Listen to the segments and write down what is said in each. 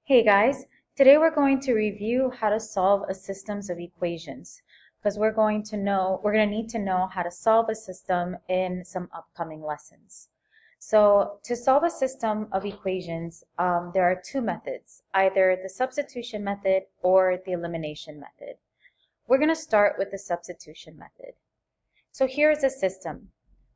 Hey guys, today we're going to review how to solve a systems of equations because we're going to need to know how to solve a system in some upcoming lessons. So to solve a system of equations, there are two methods, either the substitution method or the elimination method. We're going to start with the substitution method. So here is a system.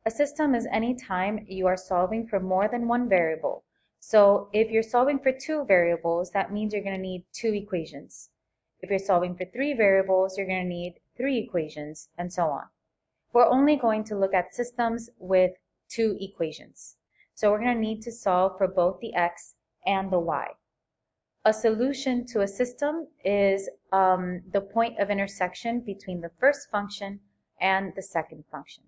A system is any time you are solving for more than one variable. So if you're solving for two variables, that means you're going to need two equations. If you're solving for three variables, you're going to need three equations, and so on. We're only going to look at systems with two equations. So we're going to need to solve for both the x and the y. A solution to a system is the point of intersection between the first function and the second function.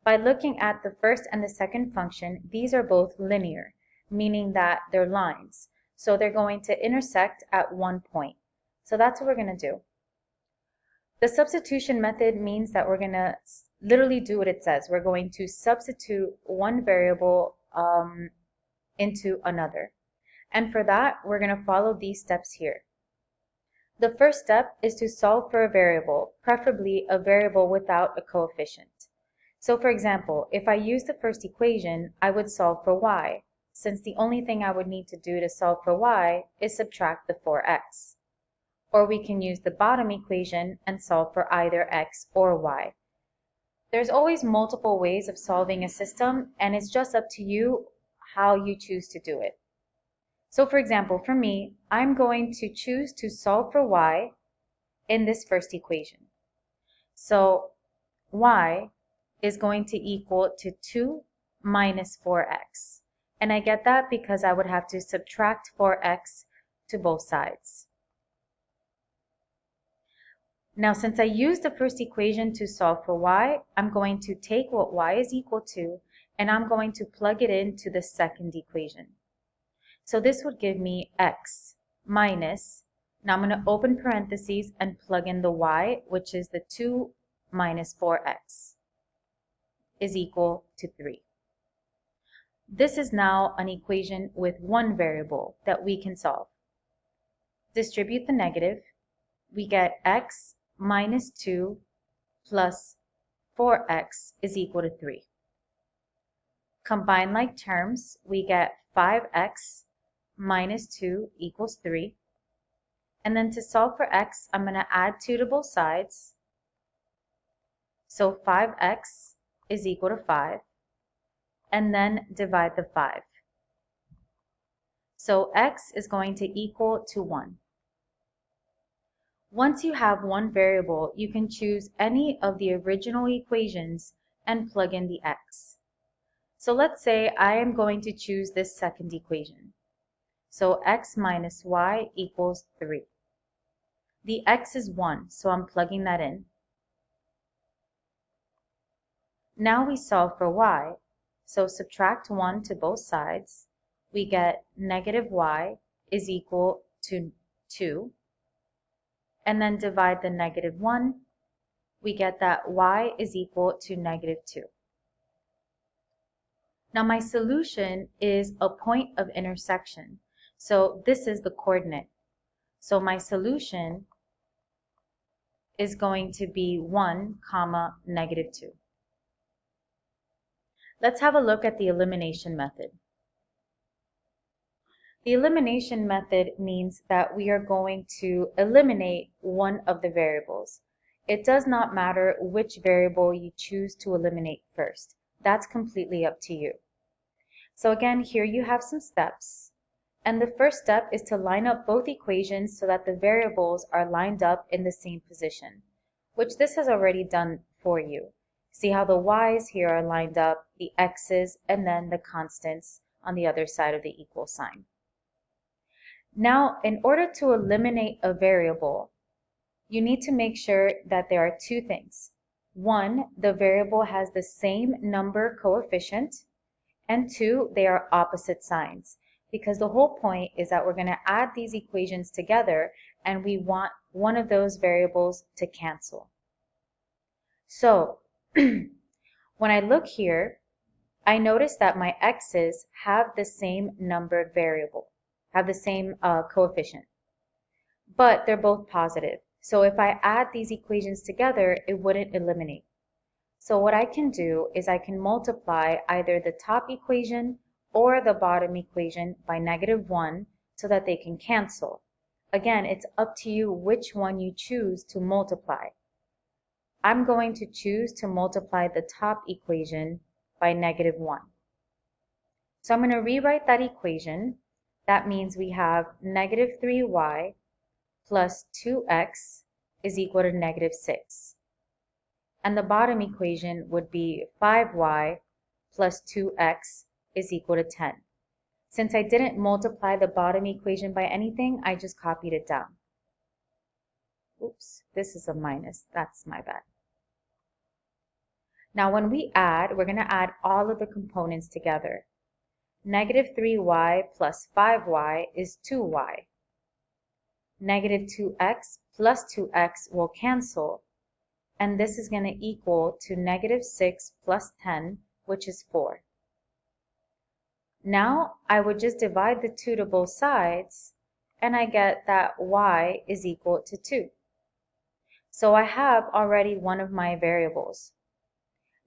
By looking at the first and the second function, these are both linear, meaning that they're lines. So they're going to intersect at one point. So that's what we're going to do. The substitution method means that we're going to literally do what it says. We're going to substitute one variable into another. And for that, we're going to follow these steps here. The first step is to solve for a variable, preferably a variable without a coefficient. So for example, if I use the first equation, I would solve for y, since the only thing I would need to do to solve for y is subtract the 4x. Or we can use the bottom equation and solve for either x or y. There's always multiple ways of solving a system, and it's just up to you how you choose to do it. So for example, for me, I'm going to choose to solve for y in this first equation. So y is going to equal to 2 minus 4x. And I get that because I would have to subtract 4x to both sides. Now, since I used the first equation to solve for y, I'm going to take what y is equal to, and I'm going to plug it into the second equation. So this would give me x minus, now I'm going to open parentheses and plug in the y, which is the 2 minus 4x, is equal to 3. This is now an equation with one variable that we can solve. Distribute the negative, we get x minus 2 plus 4x is equal to 3. Combine like terms, we get 5x minus 2 equals 3. And then to solve for x, I'm going to add 2 to both sides. So 5x is equal to 5. And then divide the 5. So x is going to equal to 1. Once you have one variable, you can choose any of the original equations and plug in the x. So let's say I am going to choose this second equation. So x minus y equals 3. The x is 1, so I'm plugging that in. Now we solve for y. So subtract 1 to both sides. We get negative y is equal to 2. And then divide the negative 1. We get that y is equal to negative 2. Now my solution is a point of intersection. So this is the coordinate. So my solution is going to be 1, comma, negative 2. Let's have a look at the elimination method. The elimination method means that we are going to eliminate one of the variables. It does not matter which variable you choose to eliminate first. That's completely up to you. So again, here you have some steps. And the first step is to line up both equations so that the variables are lined up in the same position, which this has already done for you. See how the y's here are lined up, the x's, and then the constants on the other side of the equal sign. Now, in order to eliminate a variable, you need to make sure that there are two things. One, the variable has the same number coefficient, and two, they are opposite signs. Because the whole point is that we're going to add these equations together and we want one of those variables to cancel. So, when I look here, I notice that my x's have the same numbered variable, have the same coefficient, but they're both positive. So if I add these equations together, it wouldn't eliminate. So what I can do is I can multiply either the top equation or the bottom equation by -1 so that they can cancel. Again, it's up to you which one you choose to multiply. I'm going to choose to multiply the top equation by -1. So I'm going to rewrite that equation. That means we have -3y plus 2x is equal to -6. And the bottom equation would be 5y plus 2x is equal to 10. Since I didn't multiply the bottom equation by anything, I just copied it down. Oops, this is a minus. That's my bad. Now when we add, we're going to add all of the components together. -3y plus 5y is 2y. -2x plus 2x will cancel, and this is going to equal to -6 plus 10, which is 4. Now I would just divide the 2 to both sides, and I get that y is equal to 2. So I have already one of my variables.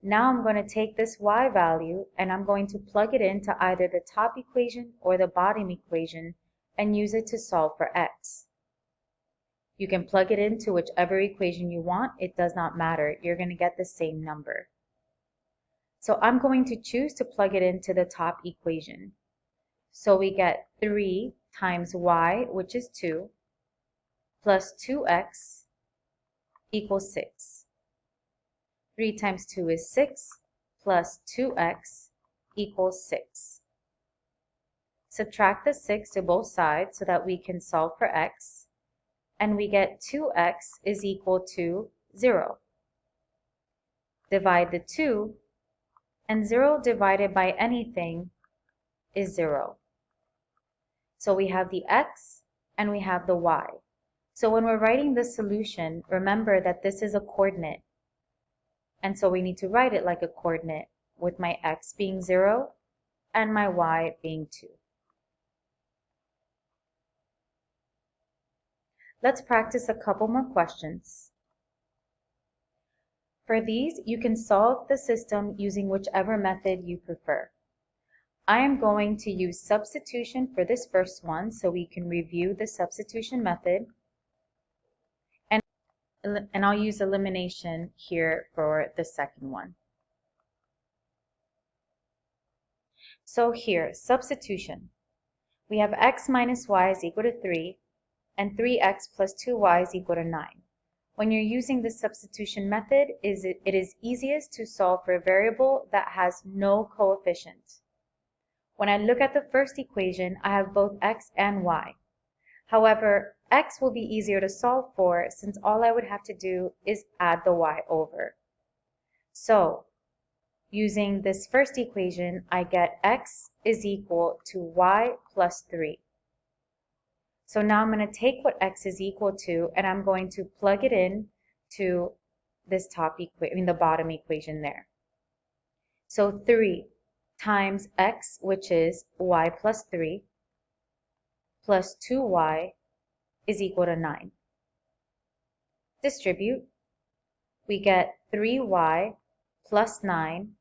Now I'm going to take this y value and I'm going to plug it into either the top equation or the bottom equation and use it to solve for x. You can plug it into whichever equation you want. It does not matter. You're going to get the same number. So I'm going to choose to plug it into the top equation. So we get 3 times y, which is 2, plus 2x equals 6. 3 times 2 is 6, plus 2x equals 6. Subtract the 6 to both sides so that we can solve for x, and we get 2x is equal to 0. Divide the 2, and 0 divided by anything is 0. So we have the x and we have the y. So when we're writing the solution, remember that this is a coordinate. And so we need to write it like a coordinate, with my x being 0 and my y being 2. Let's practice a couple more questions. For these, you can solve the system using whichever method you prefer. I am going to use substitution for this first one, so we can review the substitution method. And I'll use elimination here for the second one. So here, substitution. We have x minus y is equal to 3, and 3x plus 2y is equal to 9. When you're using the substitution method, it is easiest to solve for a variable that has no coefficient. When I look at the first equation, I have both x and y. However, x will be easier to solve for since all I would have to do is add the y over. So, using this first equation, I get x is equal to y plus 3. So now I'm going to take what x is equal to and I'm going to plug it in to this the bottom equation there. So 3 times x, which is y plus 3, plus 2y is equal to 9. Distribute. We get 3y plus 9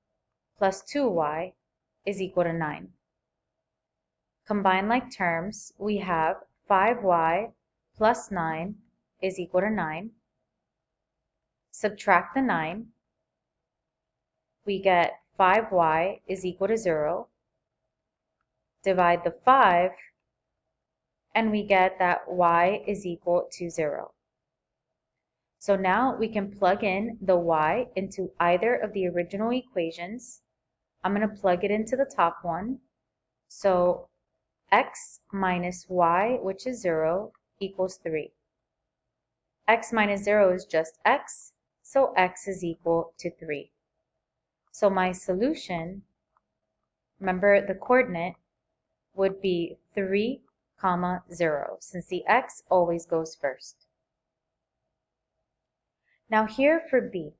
plus 2y is equal to 9. Combine like terms, we have 5y plus 9 is equal to 9. Subtract the 9. We get 5y is equal to 0. Divide the 5, and we get that y is equal to 0. So now we can plug in the y into either of the original equations. I'm going to plug it into the top one. So x minus y, which is 0, equals 3. X minus 0 is just x, so x is equal to 3. So my solution, remember the coordinate, would be 3, 0, since the x always goes first. Now here for b,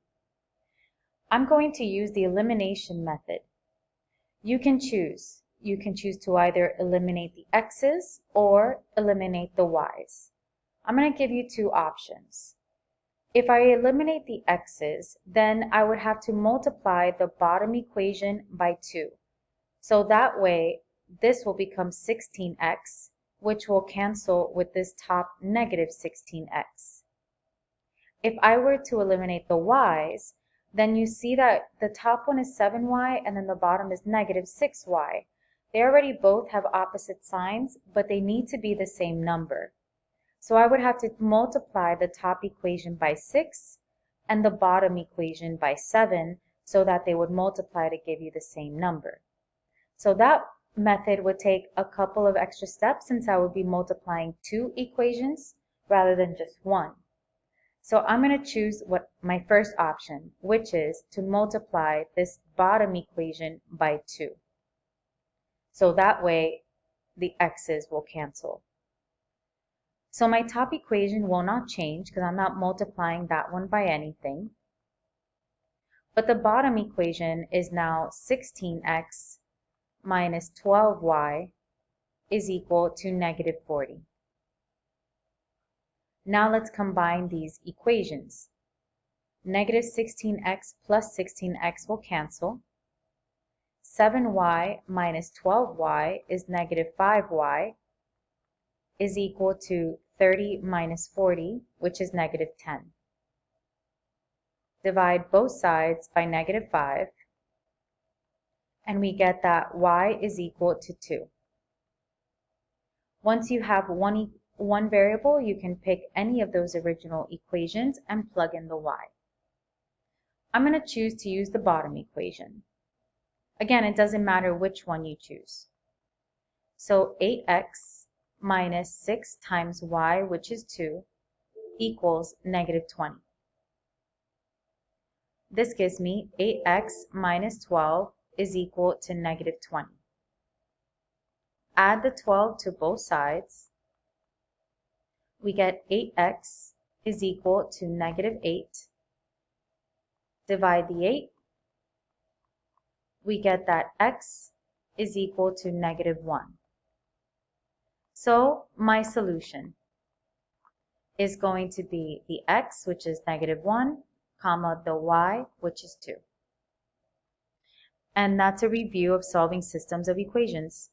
I'm going to use the elimination method. You can choose. you can choose to either eliminate the x's or eliminate the y's. I'm going to give you two options. If I eliminate the x's, then I would have to multiply the bottom equation by 2. So that way, this will become 16x, which will cancel with this top negative 16x. If I were to eliminate the y's, then you see that the top one is 7y and then the bottom is negative 6y. They already both have opposite signs, but they need to be the same number. So I would have to multiply the top equation by 6 and the bottom equation by 7 so that they would multiply to give you the same number. So that method would take a couple of extra steps since I would be multiplying 2 equations rather than just 1. So I'm going to choose my first option, which is to multiply this bottom equation by 2. So that way the x's will cancel. So my top equation will not change because I'm not multiplying that one by anything. But the bottom equation is now 16x minus 12y is equal to negative 40. Now let's combine these equations. Negative 16x plus 16x will cancel. 7y minus 12y is negative 5y is equal to 30 minus 40, which is negative 10. Divide both sides by negative 5, and we get that y is equal to 2. Once you have one variable, you can pick any of those original equations and plug in the y. I'm going to choose to use the bottom equation. Again, it doesn't matter which one you choose. So 8x minus 6 times y, which is 2, equals negative 20. This gives me 8x minus 12 is equal to negative 20. Add the 12 to both sides. We get 8x is equal to negative 8. Divide the 8. We get that x is equal to negative 1. So my solution is going to be the x, which is negative 1, comma the y, which is 2. And that's a review of solving systems of equations.